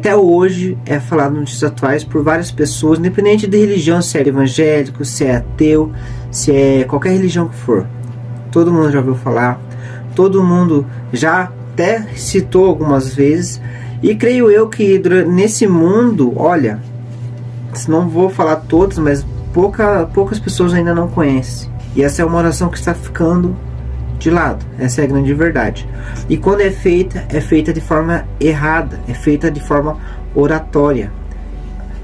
até hoje é falado nos dias atuais por várias pessoas, independente de religião, se é evangélico, se é ateu, se é qualquer religião que for. Todo mundo já ouviu falar, todo mundo já até citou algumas vezes, e creio eu que nesse mundo, olha, não vou falar todos, mas poucas pessoas ainda não conhecem. E essa é uma oração que está ficando de lado. Essa é a grande verdade. E quando é feita de forma errada, é feita de forma oratória.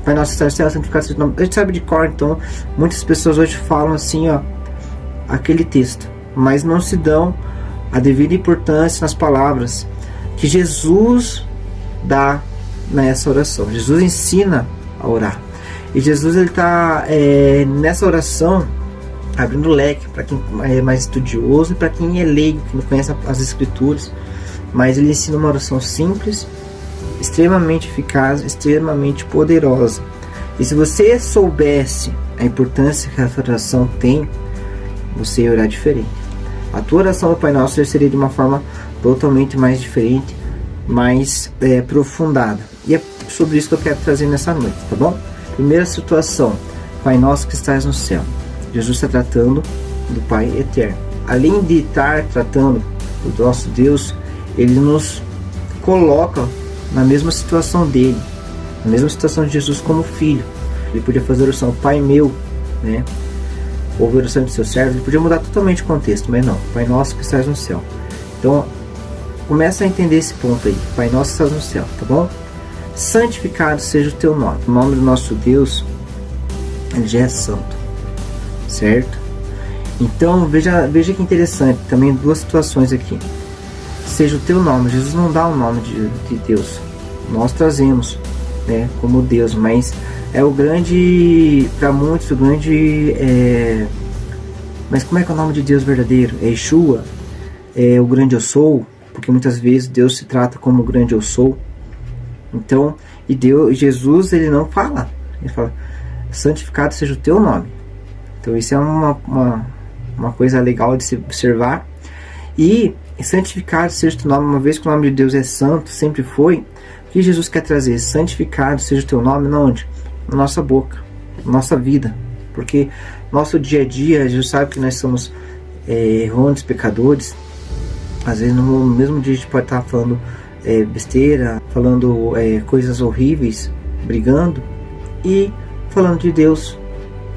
Pai nosso que estás no céu, santificado seja o teu nome. A gente sabe de cor, então muitas pessoas hoje falam assim, ó, aquele texto, mas não se dão a devida importância nas palavras que Jesus dá nessa oração. Jesus ensina a orar. E Jesus ele está nessa oração abrindo leque para quem é mais estudioso e para quem é leigo, que não conhece as escrituras. Mas ele ensina uma oração simples, extremamente eficaz, extremamente poderosa. E se você soubesse a importância que essa oração tem, você ia orar diferente. A tua oração do Pai Nosso seria de uma forma totalmente mais diferente, mais aprofundada. E é sobre isso que eu quero trazer nessa noite, tá bom? Primeira situação, Pai Nosso que estás no céu. Jesus está tratando do Pai Eterno. Além de estar tratando do nosso Deus, Ele nos coloca na mesma situação dele, na mesma situação de Jesus como filho. Ele podia fazer a oração, Pai meu, né? Ou a oração de seus servos. Ele podia mudar totalmente o contexto, mas não. Pai Nosso que estás no céu. Então, começa a entender esse ponto aí. Pai Nosso que estás no céu, tá bom? Santificado seja o teu nome. O nome do nosso Deus, Ele já é santo. Certo? Então veja que interessante, também duas situações aqui. Seja o teu nome. Jesus não dá o nome de Deus, nós trazemos, né, como Deus, mas é o grande, para muitos, o grande mas como é que é o nome de Deus verdadeiro? É Yeshua, é o grande eu sou, porque muitas vezes Deus se trata como o grande eu sou. Então, Jesus ele não fala, ele fala, santificado seja o teu nome. Então isso é uma coisa legal de se observar. E santificado seja o teu nome, uma vez que o nome de Deus é santo, sempre foi. O que Jesus quer trazer? Santificado seja o teu nome, onde? Na nossa boca, na nossa vida. Porque nosso dia a dia, Jesus sabe que nós somos errantes, pecadores. Às vezes no mesmo dia a gente pode estar falando besteira, falando coisas horríveis, brigando e falando de Deus.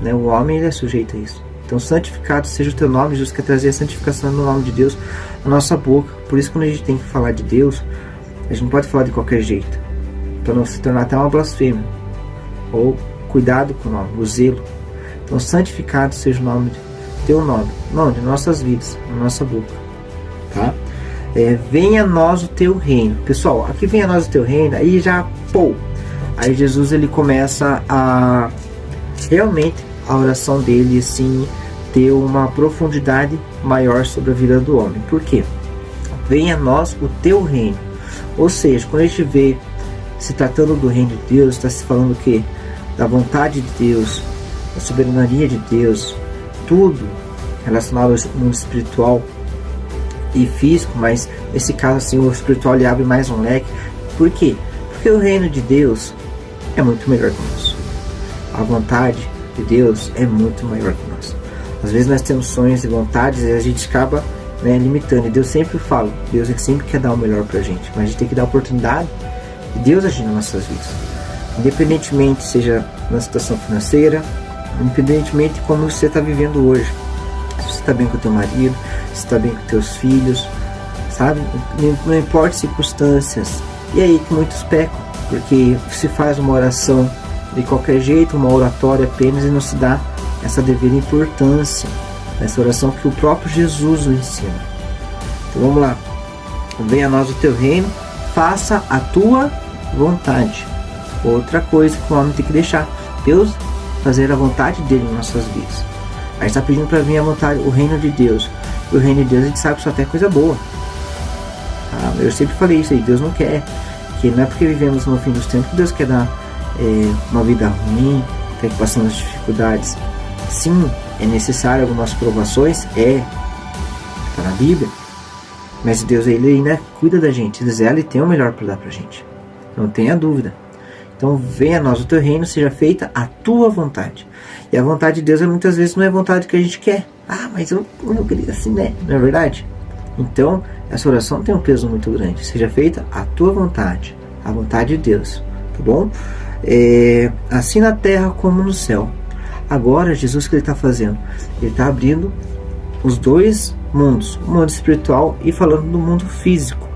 Né? O homem ele é sujeito a isso. Então santificado seja o teu nome. Jesus quer trazer a santificação no nome de Deus na nossa boca. Por isso quando a gente tem que falar de Deus, a gente não pode falar de qualquer jeito, para não se tornar até uma blasfêmia. Ou cuidado com o nome, o zelo. Então santificado seja o nome, teu nome, onde? Nas nossas vidas, na nossa boca, tá? Venha a nós o teu reino. Pessoal, aqui venha a nós o teu reino. Aí já, aí Jesus ele começa a realmente a oração dele assim ter uma profundidade maior sobre a vida do homem. Por quê? Venha a nós o teu reino. Ou seja, quando a gente vê se tratando do reino de Deus, está se falando o quê? Da vontade de Deus, da soberania de Deus, tudo relacionado ao mundo espiritual e físico, mas nesse caso assim o espiritual ele abre mais um leque. Por quê? Porque o reino de Deus é muito melhor que nós. A vontade de Deus é muito maior que nós. Às vezes nós temos sonhos e vontades e a gente acaba limitando. E Deus sempre fala, Deus sempre quer dar o melhor pra gente, mas a gente tem que dar a oportunidade de Deus agir nas nossas vidas. Independentemente seja na situação financeira, independentemente de como você está vivendo hoje. Se você está bem com o teu marido, se está bem com teus filhos, sabe? Não importa as circunstâncias. E aí que muitos pecam, porque se faz uma oração de qualquer jeito, uma oratória apenas, e não se dá essa devida importância nessa oração que o próprio Jesus nos ensina. Então vamos lá. Venha a nós o teu reino, faça a tua vontade. Outra coisa que o homem tem que deixar, Deus fazer a vontade dele em nossas vidas. A gente está pedindo para vir a vontade, o reino de Deus. E o reino de Deus a gente sabe que só tem coisa boa. Eu sempre falei isso aí, Deus não quer, que não é porque vivemos no fim dos tempos que Deus quer dar uma vida ruim, quer que passamos dificuldades. Sim, é necessário algumas provações, está na Bíblia, mas Deus ele ainda cuida da gente, Ele tem o melhor para dar pra gente. não tenha dúvida. Então venha a nós o teu reino, seja feita a tua vontade. E a vontade de Deus muitas vezes não é a vontade que a gente quer. Ah, mas eu queria assim, né? Não é verdade? Então essa oração tem um peso muito grande. Seja feita a tua vontade, a vontade de Deus, tá bom? Assim na terra como no céu. Agora Jesus, o que ele está fazendo? Ele está abrindo os dois mundos, o mundo espiritual e falando do mundo físico.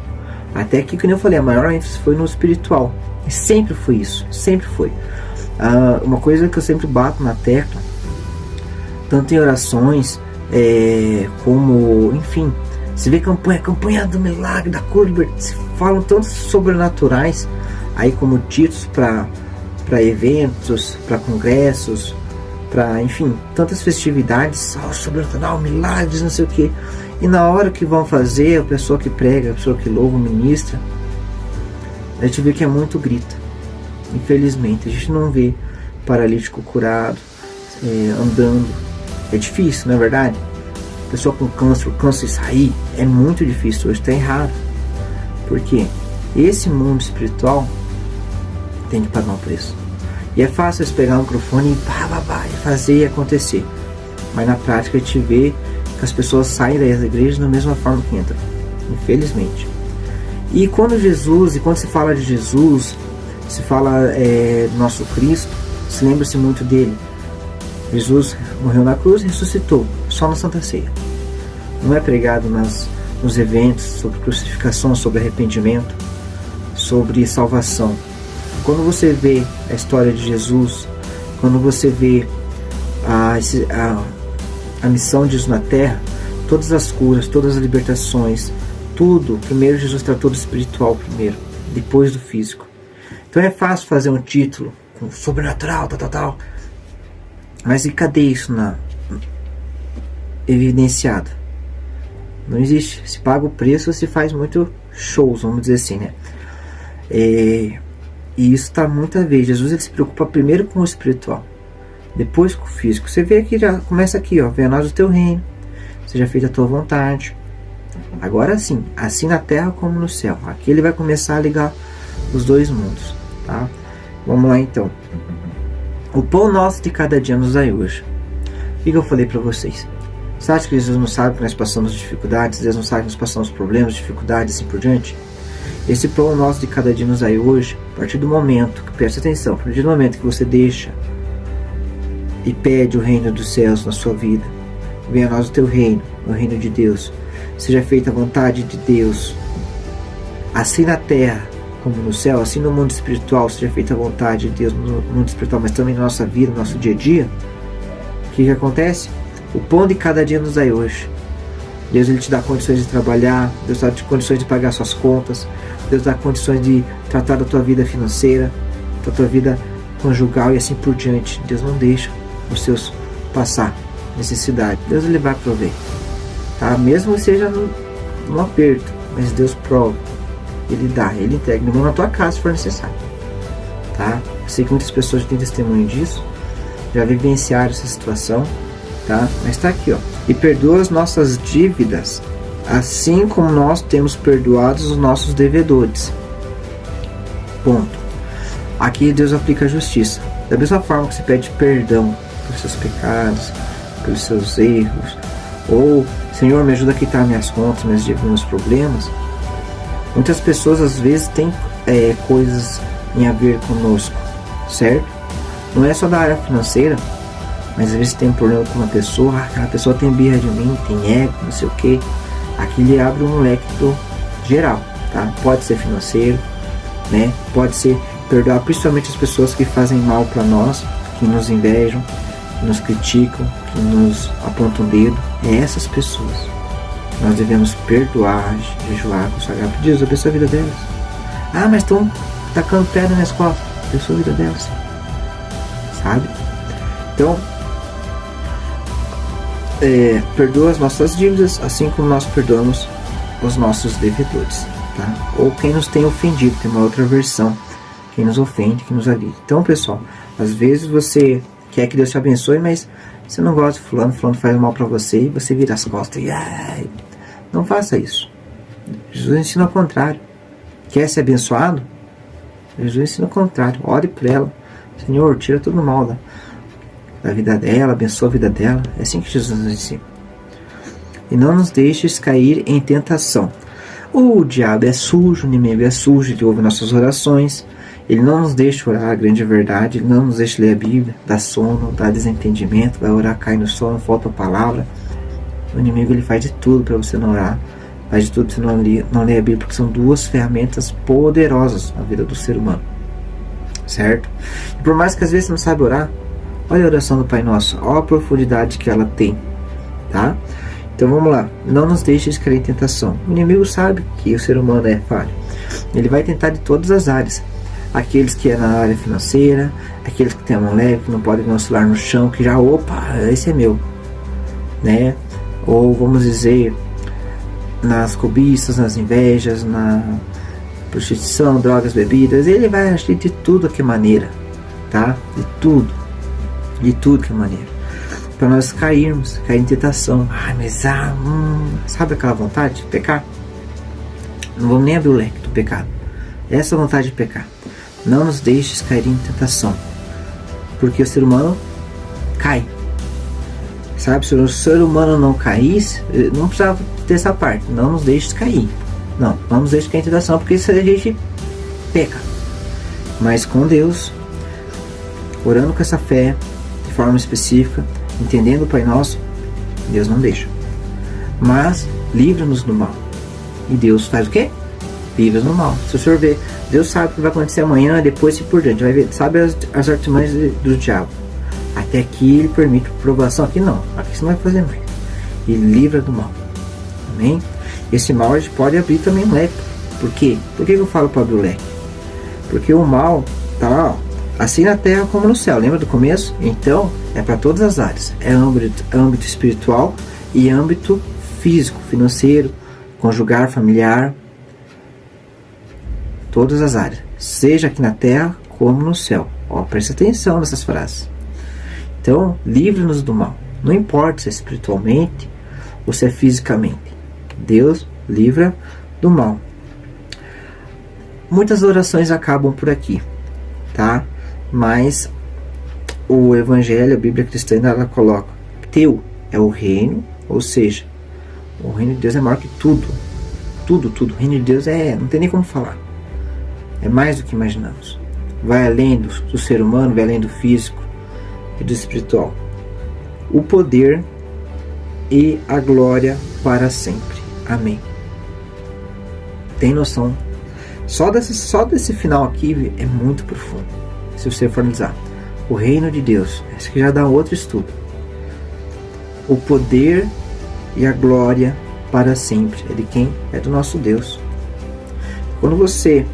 Até que, como eu falei, a maior ênfase foi no espiritual. E sempre foi isso, sempre foi. Uma coisa que eu sempre bato na tecla, tanto em orações, como, enfim, se vê campanha do milagre, da cura, se falam tantos sobrenaturais, aí como títulos para eventos, para congressos, para, enfim, tantas festividades, sobrenatural, milagres, não sei o que. E na hora que vão fazer, a pessoa que prega, a pessoa que louva, ministra, a gente vê que é muito grito. Infelizmente, a gente não vê paralítico curado, andando. É difícil, não é verdade? Pessoa com câncer, o câncer sair, é muito difícil. Hoje está errado. Porque esse mundo espiritual tem que pagar um preço. E é fácil você pegar o microfone e fazer e acontecer. Mas na prática a gente vê que as pessoas saem das igrejas da mesma forma que entram. Infelizmente. E quando se fala de Jesus, se fala do nosso Cristo, se lembra-se muito dele. Jesus morreu na cruz e ressuscitou, só na Santa Ceia. Não é pregado nos eventos sobre crucificação, sobre arrependimento, sobre salvação. Quando você vê a história de Jesus, quando você vê a missão de Jesus na terra, todas as curas, todas as libertações, tudo, primeiro Jesus tratou do espiritual primeiro, depois do físico. Então é fácil fazer um título com sobrenatural, tal. Mas e cadê isso evidenciado? Não existe. Se paga o preço, se faz muito shows, vamos dizer assim, né? E isso está muita vez. Jesus ele se preocupa primeiro com o espiritual, depois com o físico. Você vê aqui, já começa aqui, ó. Venha a nós o teu reino, seja feita a tua vontade. Agora sim, assim na terra como no céu. Aqui ele vai começar a ligar os dois mundos, tá? Vamos lá então. O pão nosso de cada dia nos dai hoje. O que eu falei para vocês? Você acha que Jesus não sabe que nós passamos dificuldades? Deus não sabe que nós passamos problemas, dificuldades e assim por diante? Esse pão nosso de cada dia nos dai hoje, a partir do momento, presta atenção, a partir do momento que você deixa e pede o reino dos céus na sua vida, venha a nós o teu reino, o reino de Deus, seja feita a vontade de Deus, assim na terra como no céu, assim no mundo espiritual, seja feita a vontade de Deus no mundo espiritual, mas também na nossa vida, no nosso dia a dia. O que acontece? O pão de cada dia nos dai hoje. Deus ele te dá condições de trabalhar, Deus dá condições de pagar suas contas, Deus dá condições de tratar da tua vida financeira, da tua vida conjugal e assim por diante. Deus não deixa os seus passar necessidade. Deus ele vai prover, tá? Mesmo que seja no aperto, mas Deus prova, ele dá, ele entrega, não na tua casa se for necessário, tá? Eu sei que muitas pessoas já têm testemunho disso, já vivenciaram essa situação, tá? Mas tá aqui, ó. E perdoa as nossas dívidas, assim como nós temos perdoado os nossos devedores. Ponto. Aqui Deus aplica a justiça. Da mesma forma que você pede perdão pelos seus pecados, pelos seus erros, ou Senhor, me ajuda a quitar minhas contas, meus problemas. Muitas pessoas às vezes têm coisas em a ver conosco, certo? Não é só da área financeira, mas às vezes tem um problema com uma pessoa, aquela pessoa tem birra de mim, tem ego, não sei o que. Aqui ele abre um leque do geral, tá? Pode ser financeiro, né? Pode ser perdoar principalmente as pessoas que fazem mal para nós, que nos invejam, que nos criticam, que nos apontam o dedo. É essas pessoas nós devemos perdoar, jejuar, consagrar. Deus abençoe a vida delas. Ah, mas estão tacando pedra nas costas. Abençoe a vida delas, sabe? Então perdoa as nossas dívidas, assim como nós perdoamos os nossos devedores, tá? Ou quem nos tem ofendido, tem uma outra versão, quem nos ofende, quem nos agride. Então, pessoal, às vezes você quer que Deus te abençoe, mas você não gosta de fulano faz mal para você e você vira as costas e não faça isso. Jesus ensina ao contrário. Quer ser abençoado? Jesus ensina o contrário. Ore por ela. Senhor, tira todo o mal da vida dela, abençoa a vida dela. É assim que Jesus nos ensina. E não nos deixes cair em tentação. O diabo é sujo, o inimigo é sujo, ele ouve nossas orações. Ele não nos deixa orar a grande verdade, ele não nos deixa ler a Bíblia, dá sono, dá desentendimento, vai orar, cai no sono, falta a palavra. O inimigo ele faz de tudo para você não orar, faz de tudo para você não ler a Bíblia, porque são duas ferramentas poderosas na vida do ser humano, certo? E por mais que às vezes você não sabe orar, olha a oração do Pai Nosso, olha a profundidade que ela tem, tá? Então vamos lá, não nos deixes cair em tentação. O inimigo sabe que o ser humano é falho, ele vai tentar de todas as áreas. Aqueles que é na área financeira, aqueles que tem a mão leve, que não podem ver um celular no chão, que já, opa, esse é meu, né? Ou vamos dizer, nas cobiças, nas invejas, na prostituição, drogas, bebidas, ele vai agir de tudo que é maneira, tá? De tudo que é maneira, para nós cair em tentação. Ai, mas sabe aquela vontade de pecar? Não vamos nem abrir o leque do pecado. Essa vontade de pecar. Não nos deixes cair em tentação, porque o ser humano cai, sabe? Se o ser humano não caísse, não precisava ter essa parte. Não nos deixes cair, não nos deixes cair em tentação, porque isso a gente peca. Mas com Deus, orando com essa fé de forma específica, entendendo o Pai Nosso, Deus não deixa, mas livra-nos do mal. E Deus faz o quê? Livra-nos do mal. Se o senhor vê, Deus sabe o que vai acontecer amanhã, depois e por diante, vai ver, sabe as artimanhas do diabo. Até aqui ele permite provação, aqui não, aqui você não vai fazer mais. Ele livra do mal, amém? Esse mal a gente pode abrir também um leque. Por quê? Por que eu falo para abrir o leque? Porque o mal tá assim na terra como no céu, lembra do começo? Então é para todas as áreas, é âmbito espiritual e âmbito físico, financeiro, conjugar, familiar, todas as áreas, seja aqui na terra como no céu. Presta atenção nessas frases. Então, livre-nos do mal. Não importa se é espiritualmente ou se é fisicamente. Deus livra do mal. Muitas orações acabam por aqui, tá? Mas o Evangelho, a Bíblia cristã, ela coloca: teu é o reino, ou seja, o reino de Deus é maior que tudo. Tudo. O reino de Deus não tem nem como falar. É mais do que imaginamos. Vai além do ser humano, vai além do físico e do espiritual. O poder e a glória para sempre. Amém. Tem noção? Só desse final aqui é muito profundo. Se você for analisar. O reino de Deus. Esse aqui já dá outro estudo. O poder e a glória para sempre. É de quem? É do nosso Deus. Quando você...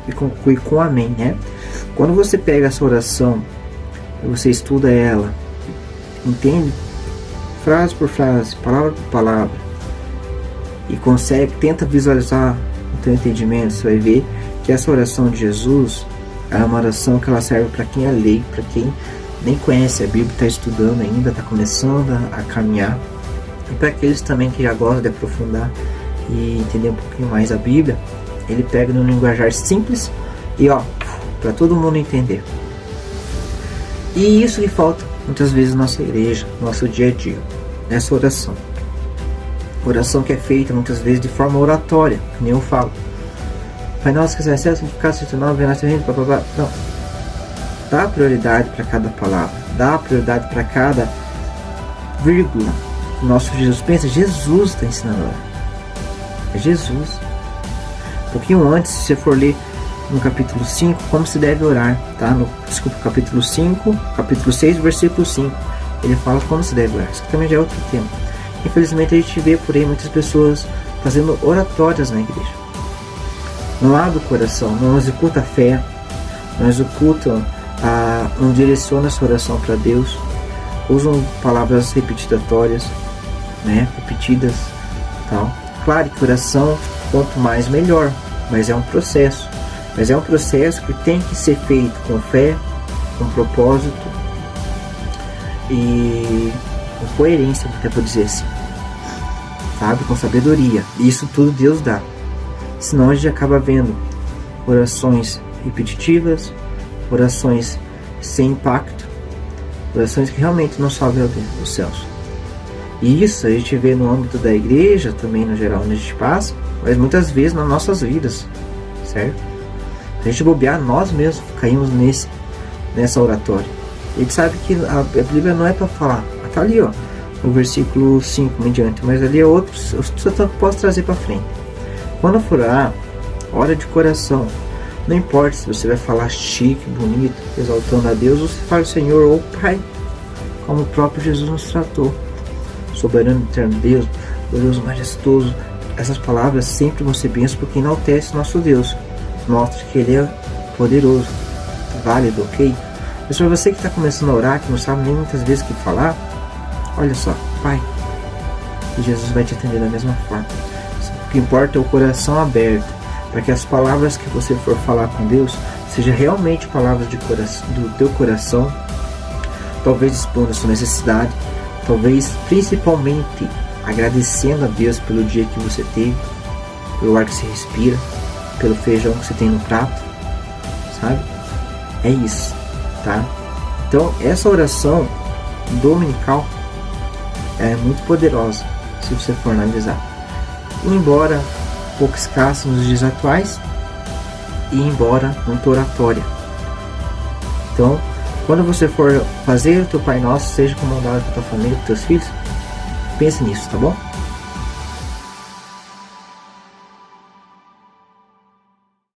e conclui com amém, né? Quando você pega essa oração, você estuda ela, entende frase por frase, palavra por palavra, e tenta visualizar o teu entendimento, você vai ver que essa oração de Jesus é uma oração que ela serve para quem é leigo, para quem nem conhece a Bíblia, está estudando ainda, está começando a caminhar, e para aqueles também que já gostam de aprofundar e entender um pouquinho mais a Bíblia. Ele pega num linguajar simples e para todo mundo entender. E isso que falta muitas vezes na nossa igreja, no nosso dia a dia, nessa oração. Oração que é feita muitas vezes de forma oratória, que nem eu falo. Pai nosso que és no céu, santificado seja o teu nome, venha a nossa reino, blá. Não. Dá prioridade para cada palavra, dá prioridade para cada vírgula. O nosso Jesus pensa, Jesus está ensinando a orar. É Jesus. Um pouquinho antes, se você for ler no capítulo 5, como se deve orar, tá? Capítulo 5, capítulo 6, versículo 5, ele fala como se deve orar. Isso também já é outro tema. Infelizmente a gente vê por aí muitas pessoas fazendo oratórias na igreja. Não abre o coração, não executa a fé, não executam, não direciona a sua oração para Deus, usam palavras repetidatórias, né? Repetidas, tal. Claro que oração, quanto mais melhor, mas é um processo. Mas é um processo que tem que ser feito com fé, com propósito e com coerência, até por dizer assim, sabe? Com sabedoria. E isso tudo Deus dá. Senão a gente acaba vendo orações repetitivas, orações sem impacto, orações que realmente não sobem os céus. E isso a gente vê no âmbito da igreja, também no geral onde a gente passa, mas muitas vezes nas nossas vidas, certo? Se a gente bobear, nós mesmos caímos nessa oratória. A gente sabe que a Bíblia não é para falar, tá ali ó, no versículo 5 em diante, mas ali é outros, eu só posso trazer para frente. Quando for orar, ora de coração. Não importa se você vai falar chique, bonito, exaltando a Deus, ou se fala Senhor ou Pai, como o próprio Jesus nos tratou. Soberano, eterno Deus, glorioso, majestoso. Essas palavras sempre vão ser bênçãos porque enaltece nosso Deus. Mostra que Ele é poderoso, válido, ok? Mas para você que está começando a orar, que não sabe nem muitas vezes o que falar, olha só, Pai, e Jesus vai te atender da mesma forma. O que importa é o coração aberto, para que as palavras que você for falar com Deus sejam realmente palavras do teu coração, talvez expondo a sua necessidade, talvez principalmente agradecendo a Deus pelo dia que você teve, pelo ar que você respira, pelo feijão que você tem no prato, sabe? É isso, tá? Então essa oração dominical é muito poderosa se você for analisar. Embora pouco escassa nos dias atuais e embora muito oratória. Então, quando você for fazer o teu Pai Nosso, seja comandado com a tua família, com teus filhos, pense nisso, tá bom?